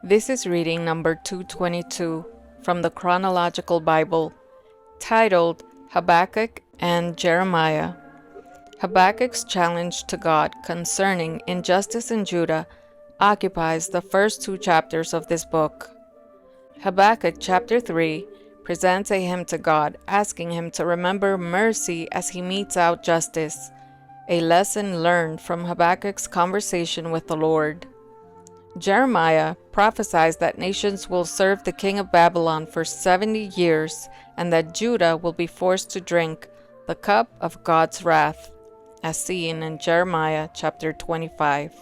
This is reading number 222 from the Chronological Bible, titled Habakkuk and Jeremiah. Habakkuk's challenge to God concerning injustice in Judah occupies the first two chapters of this book. Habakkuk chapter 3 presents a hymn to God, asking him to remember mercy as he metes out justice, a lesson learned from Habakkuk's conversation with the Lord. Jeremiah prophesies that nations will serve the king of Babylon for 70 years and that Judah will be forced to drink the cup of God's wrath, as seen in Jeremiah chapter 25.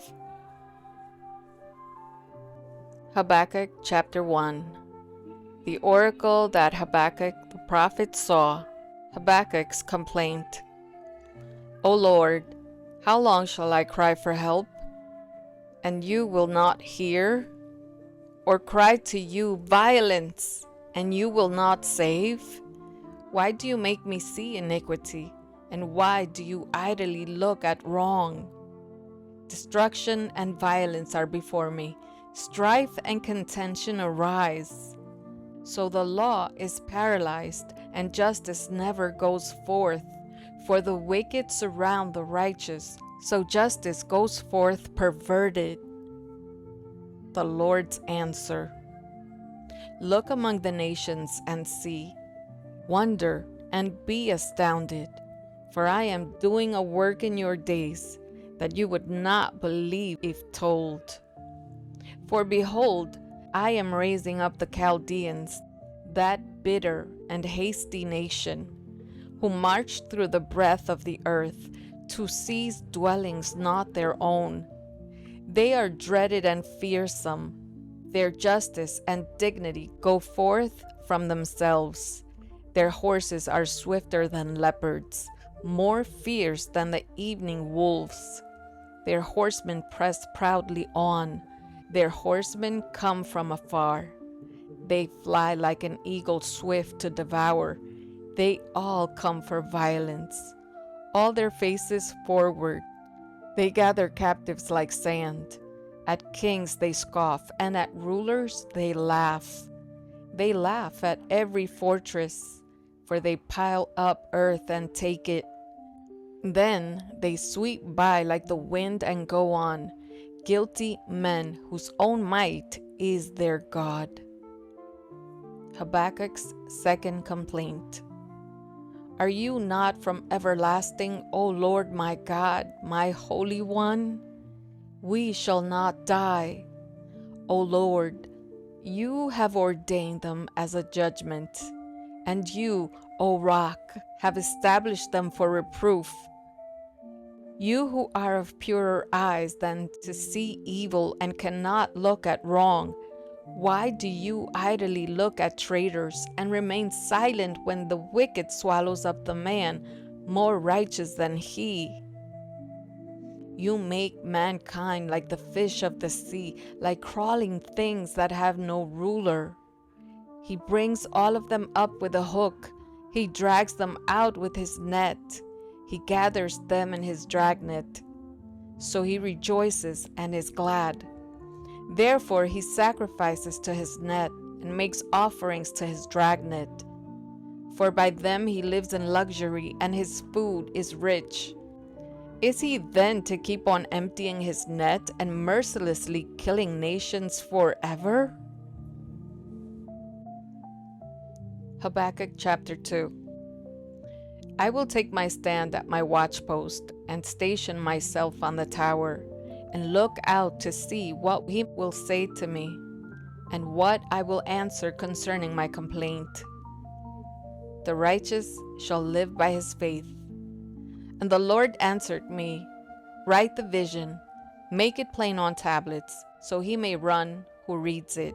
Habakkuk chapter 1. The oracle that Habakkuk the prophet saw, Habakkuk's complaint. O Lord, how long shall I cry for help, and you will not hear? Or cry to you violence, and you will not save? Why do you make me see iniquity, and why do you idly look at wrong? Destruction and violence are before me, strife and contention arise. So the law is paralyzed, and justice never goes forth. For the wicked surround the righteous, so justice goes forth perverted. The Lord's answer. Look among the nations and see. Wonder and be astounded. For I am doing a work in your days that you would not believe if told. For behold, I am raising up the Chaldeans, that bitter and hasty nation, who marched through the breadth of the earth to seize dwellings not their own. They are dreaded and fearsome. Their justice and dignity go forth from themselves. Their horses are swifter than leopards, more fierce than the evening wolves. Their horsemen press proudly on. Their horsemen come from afar. They fly like an eagle swift to devour. They all come for violence, all their faces forward. They gather captives like sand. At kings they scoff, and at rulers they laugh. They laugh at every fortress, for they pile up earth and take it. Then they sweep by like the wind and go on, guilty men whose own might is their God. Habakkuk's second complaint. Are you not from everlasting, O Lord my God, my Holy One? We shall not die. O Lord, you have ordained them as a judgment, and you, O Rock, have established them for reproof. You who are of purer eyes than to see evil and cannot look at wrong, why do you idly look at traitors and remain silent when the wicked swallows up the man more righteous than he? You make mankind like the fish of the sea, like crawling things that have no ruler. He brings all of them up with a hook. He drags them out with his net. He gathers them in his dragnet. So he rejoices and is glad. Therefore he sacrifices to his net and makes offerings to his dragnet. For by them he lives in luxury, and his food is rich. Is he then to keep on emptying his net and mercilessly killing nations forever? Habakkuk chapter 2. I will take my stand at my watchpost and station myself on the tower, and look out to see what he will say to me, and what I will answer concerning my complaint. The righteous shall live by his faith. And the Lord answered me, write the vision, make it plain on tablets, so he may run who reads it.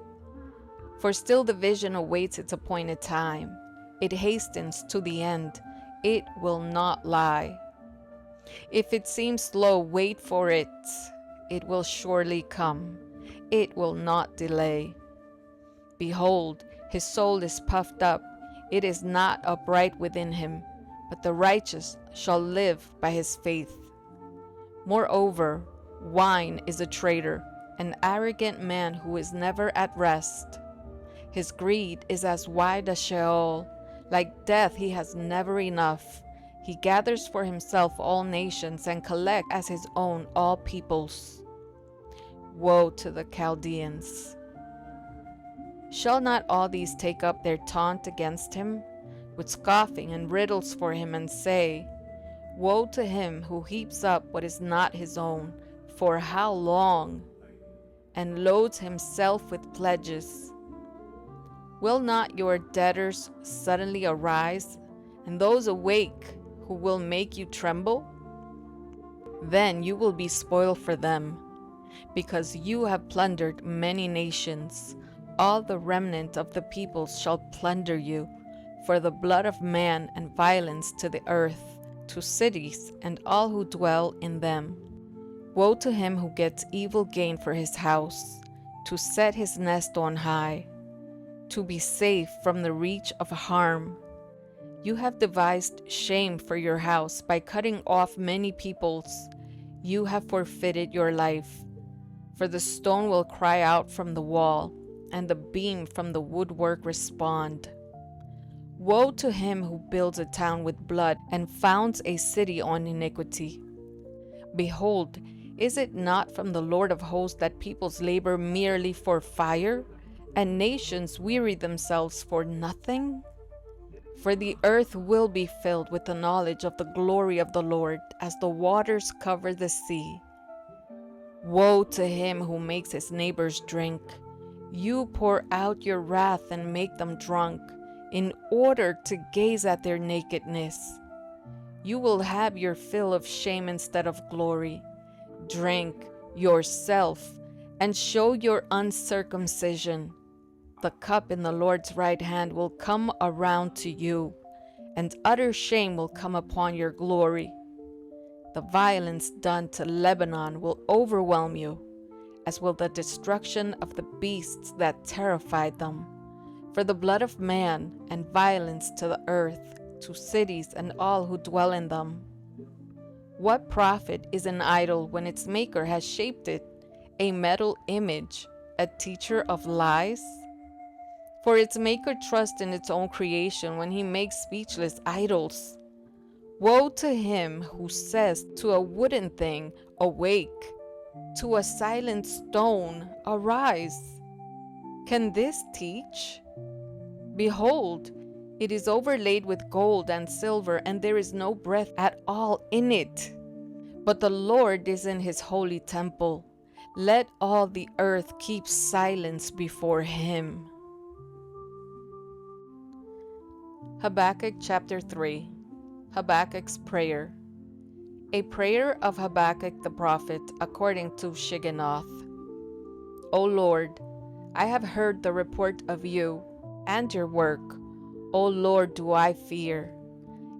For still the vision awaits its appointed time. It hastens to the end. It will not lie. If it seems slow, wait for it. It will surely come. It will not delay. Behold, his soul is puffed up. It is not upright within him, but the righteous shall live by his faith. Moreover, wine is a traitor, an arrogant man who is never at rest. His greed is as wide as Sheol. Like death, he has never enough. He gathers for himself all nations and collects as his own all peoples. Woe to the Chaldeans! Shall not all these take up their taunt against him, with scoffing and riddles for him, and say, Woe to him who heaps up what is not his own, for how long? And loads himself with pledges. Will not your debtors suddenly arise, and those awake who will make you tremble? Then you will be spoiled for them, because you have plundered many nations. All the remnant of the peoples shall plunder you, for the blood of man and violence to the earth, to cities and all who dwell in them. Woe to him who gets evil gain for his house, to set his nest on high, to be safe from the reach of harm. You have devised shame for your house by cutting off many peoples. You have forfeited your life. For the stone will cry out from the wall, and the beam from the woodwork respond. Woe to him who builds a town with blood and founds a city on iniquity. Behold, is it not from the Lord of hosts that peoples labor merely for fire, and nations weary themselves for nothing? For the earth will be filled with the knowledge of the glory of the Lord, as the waters cover the sea. Woe to him who makes his neighbors drink. You pour out your wrath and make them drunk, in order to gaze at their nakedness. You will have your fill of shame instead of glory. Drink yourself and show your uncircumcision. The cup in the Lord's right hand will come around to you, and utter shame will come upon your glory. The violence done to Lebanon will overwhelm you, as will the destruction of the beasts that terrified them. For the blood of man and violence to the earth, to cities and all who dwell in them. What profit is an idol when its maker has shaped it, a metal image, a teacher of lies? For its maker trusts in its own creation when he makes speechless idols. Woe to him who says to a wooden thing, Awake, to a silent stone, Arise. Can this teach? Behold, it is overlaid with gold and silver, and there is no breath at all in it. But the Lord is in his holy temple. Let all the earth keep silence before him. Habakkuk chapter 3. Habakkuk's prayer. A prayer of Habakkuk the prophet according to Shigionoth. O Lord, I have heard the report of you and your work. O Lord, do I fear.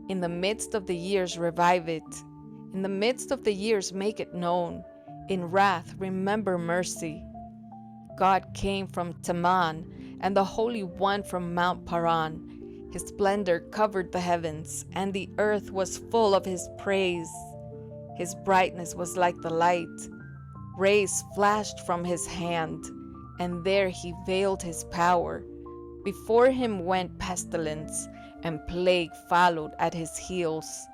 In the midst of the years revive it. In the midst of the years make it known. In wrath remember mercy. God came from Teman, and the Holy One from Mount Paran. His splendor covered the heavens, and the earth was full of his praise. His brightness was like the light. Rays flashed from his hand, and there he veiled his power. Before him went pestilence, and plague followed at his heels.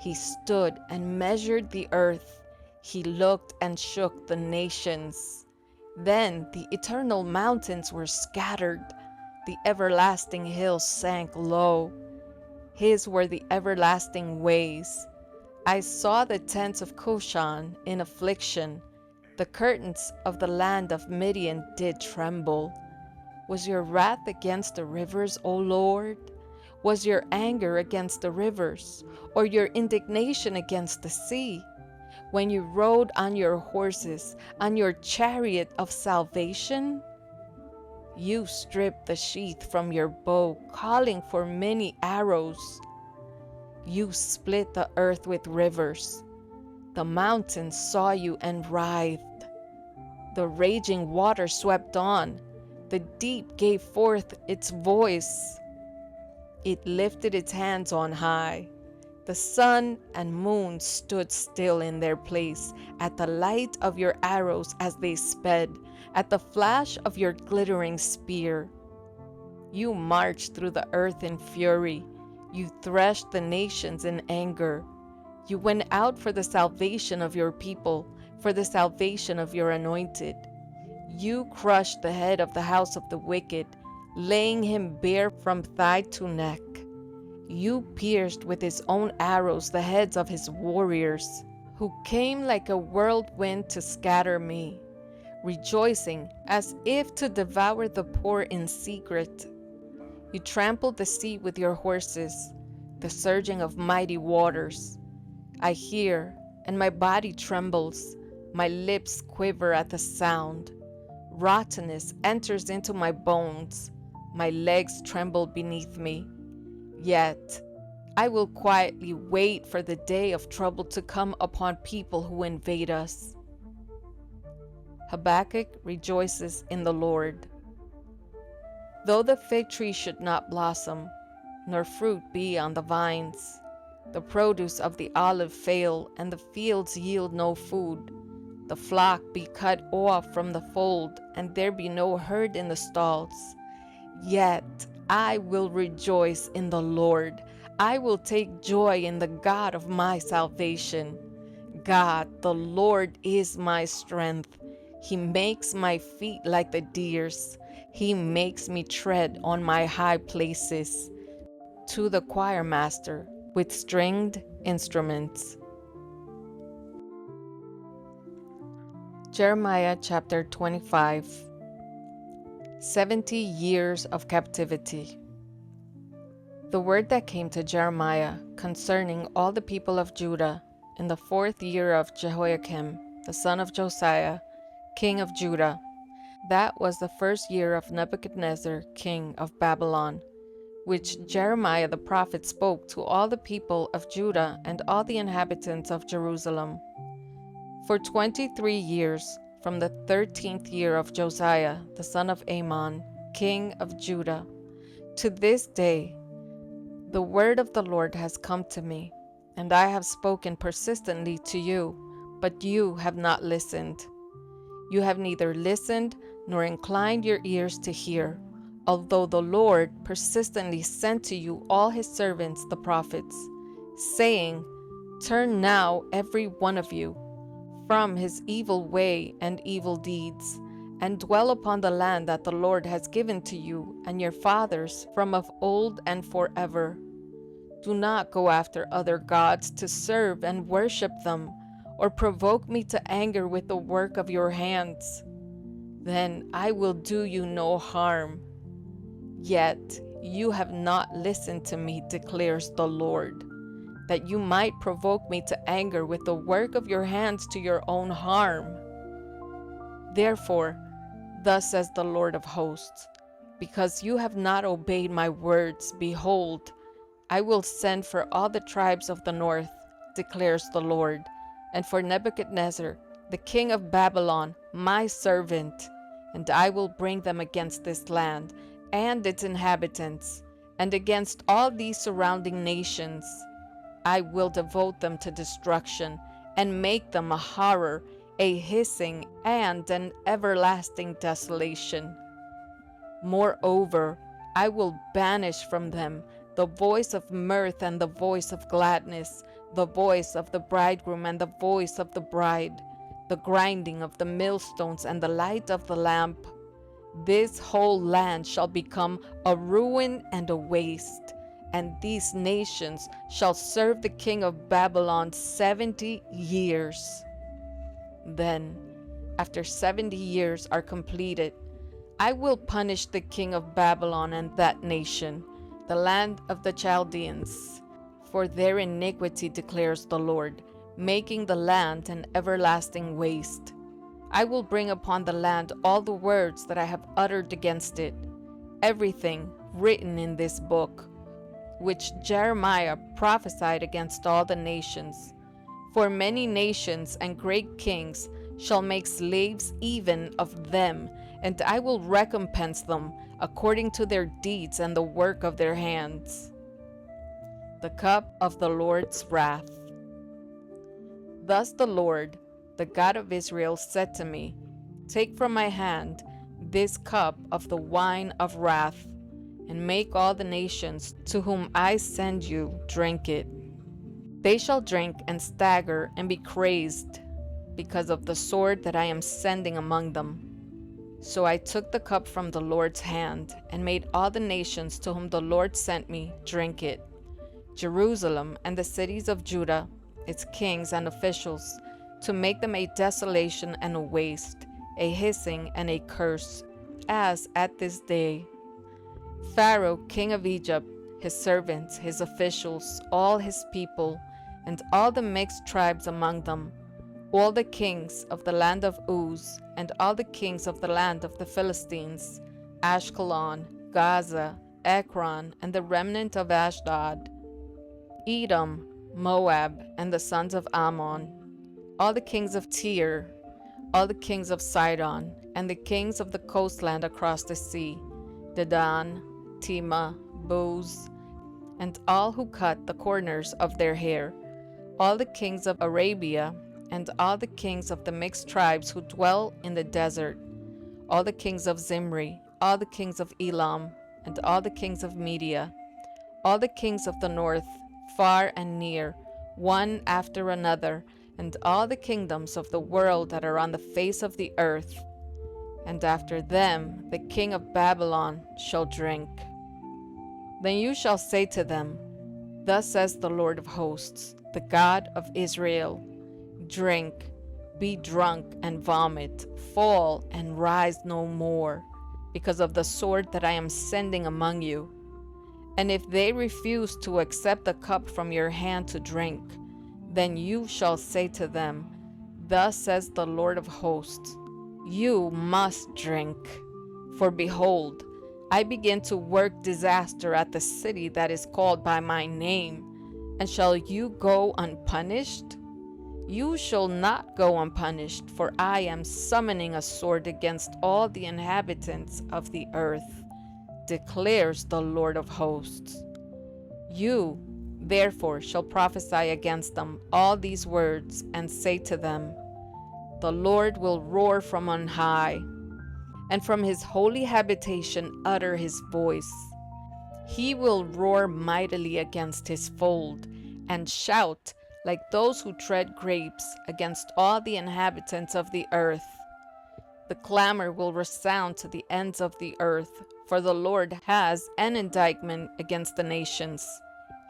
He stood and measured the earth. He looked and shook the nations. Then the eternal mountains were scattered. The everlasting hills sank low. His were the everlasting ways. I saw the tents of Cushan in affliction. The curtains of the land of Midian did tremble. Was your wrath against the rivers, O Lord? Was your anger against the rivers, or your indignation against the sea? When you rode on your horses, on your chariot of salvation? You stripped the sheath from your bow, calling for many arrows. You split the earth with rivers. The mountains saw you and writhed. The raging water swept on. The deep gave forth its voice. It lifted its hands on high. The sun and moon stood still in their place at the light of your arrows as they sped, at the flash of your glittering spear. You marched through the earth in fury. You threshed the nations in anger. You went out for the salvation of your people, for the salvation of your anointed. You crushed the head of the house of the wicked, laying him bare from thigh to neck. You pierced with his own arrows the heads of his warriors, who came like a whirlwind to scatter me, rejoicing as if to devour the poor in secret. You trampled the sea with your horses, the surging of mighty waters. I hear, and my body trembles, my lips quiver at the sound. Rottenness enters into my bones, my legs tremble beneath me. Yet I will quietly wait for the day of trouble to come upon people who invade us. Habakkuk rejoices in the Lord. Though the fig tree should not blossom, nor fruit be on the vines, the produce of the olive fail, and the fields yield no food, the flock be cut off from the fold, and there be no herd in the stalls, yet I will rejoice in the Lord. I will take joy in the God of my salvation. God, the Lord, is my strength. He makes my feet like the deer's. He makes me tread on my high places. To the choir master with stringed instruments. Jeremiah chapter 25. 70 years of captivity. The word that came to Jeremiah concerning all the people of Judah in the 4th year of Jehoiakim, the son of Josiah, king of Judah. That was the 1st year of Nebuchadnezzar, king of Babylon, which Jeremiah the prophet spoke to all the people of Judah and all the inhabitants of Jerusalem. For 23 years, from the 13th year of Josiah, the son of Amon, king of Judah, to this day, the word of the Lord has come to me, and I have spoken persistently to you, but you have not listened. You have neither listened nor inclined your ears to hear, although the Lord persistently sent to you all his servants, the prophets, saying, "Turn now every one of you from his evil way and evil deeds, and dwell upon the land that the Lord has given to you and your fathers from of old and forever. Do not go after other gods to serve and worship them, or provoke me to anger with the work of your hands. Then I will do you no harm. Yet you have not listened to me, declares the Lord, that you might provoke me to anger with the work of your hands to your own harm. Therefore, thus says the Lord of hosts, because you have not obeyed my words, behold, I will send for all the tribes of the north, declares the Lord, and for Nebuchadnezzar, the king of Babylon, my servant, and I will bring them against this land and its inhabitants, and against all these surrounding nations. I will devote them to destruction, and make them a horror, a hissing, and an everlasting desolation. Moreover, I will banish from them the voice of mirth and the voice of gladness, the voice of the bridegroom and the voice of the bride, the grinding of the millstones and the light of the lamp. This whole land shall become a ruin and a waste, and these nations shall serve the king of Babylon 70 years. Then, after 70 years are completed, I will punish the king of Babylon and that nation, the land of the Chaldeans, for their iniquity, declares the Lord, making the land an everlasting waste. I will bring upon the land all the words that I have uttered against it, everything written in this book, which Jeremiah prophesied against all the nations. For many nations and great kings shall make slaves even of them, and I will recompense them according to their deeds and the work of their hands. The cup of the Lord's wrath. Thus the Lord, the God of Israel, said to me, Take from my hand this cup of the wine of wrath, and make all the nations to whom I send you drink it. They shall drink and stagger and be crazed because of the sword that I am sending among them. So I took the cup from the Lord's hand and made all the nations to whom the Lord sent me drink it. Jerusalem and the cities of Judah, its kings and officials, to make them a desolation and a waste, a hissing and a curse, as at this day. Pharaoh, king of Egypt, his servants, his officials, all his people, and all the mixed tribes among them, all the kings of the land of Uz, and all the kings of the land of the Philistines, Ashkelon, Gaza, Ekron, and the remnant of Ashdod, Edom, Moab, and the sons of Ammon, all the kings of Tyre, all the kings of Sidon, and the kings of the coastland across the sea, Dedan, Tema, Buz, and all who cut the corners of their hair, all the kings of Arabia, and all the kings of the mixed tribes who dwell in the desert, all the kings of Zimri, all the kings of Elam, and all the kings of Media, all the kings of the north, far and near, one after another, and all the kingdoms of the world that are on the face of the earth. And after them the king of Babylon shall drink. Then you shall say to them, Thus says the Lord of hosts, the God of Israel, Drink, be drunk and vomit, fall and rise no more, because of the sword that I am sending among you. And if they refuse to accept the cup from your hand to drink, then you shall say to them, Thus says the Lord of hosts, You must drink. For behold, I begin to work disaster at the city that is called by my name. And shall you go unpunished? You shall not go unpunished, for I am summoning a sword against all the inhabitants of the earth, declares the Lord of hosts. You, therefore, shall prophesy against them all these words, and say to them, The Lord will roar from on high, and from his holy habitation utter his voice. He will roar mightily against his fold, and shout like those who tread grapes against all the inhabitants of the earth. The clamor will resound to the ends of the earth, for the Lord has an indictment against the nations.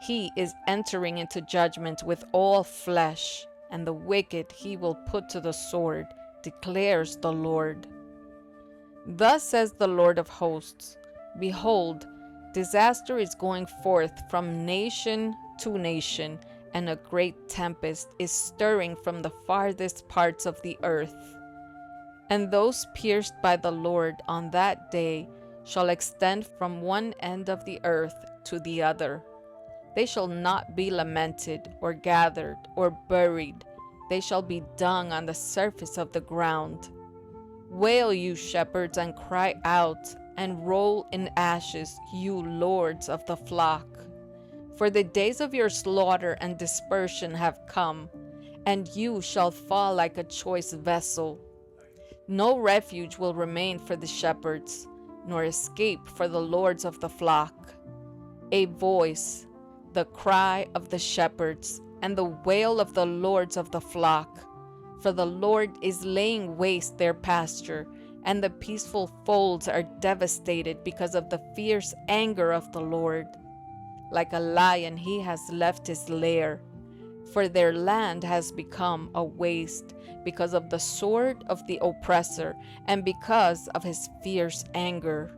He is entering into judgment with all flesh, and the wicked he will put to the sword, declares the Lord. Thus says the Lord of hosts, Behold, disaster is going forth from nation to nation, and a great tempest is stirring from the farthest parts of the earth. And those pierced by the Lord on that day shall extend from one end of the earth to the other. They shall not be lamented, or gathered, or buried. They shall be dung on the surface of the ground. Wail, you shepherds, and cry out, and roll in ashes, you lords of the flock. For the days of your slaughter and dispersion have come, and you shall fall like a choice vessel. No refuge will remain for the shepherds, nor escape for the lords of the flock. A voice, the cry of the shepherds, and the wail of the lords of the flock. For the Lord is laying waste their pasture, and the peaceful folds are devastated because of the fierce anger of the Lord. Like a lion he has left his lair, for their land has become a waste because of the sword of the oppressor and because of his fierce anger.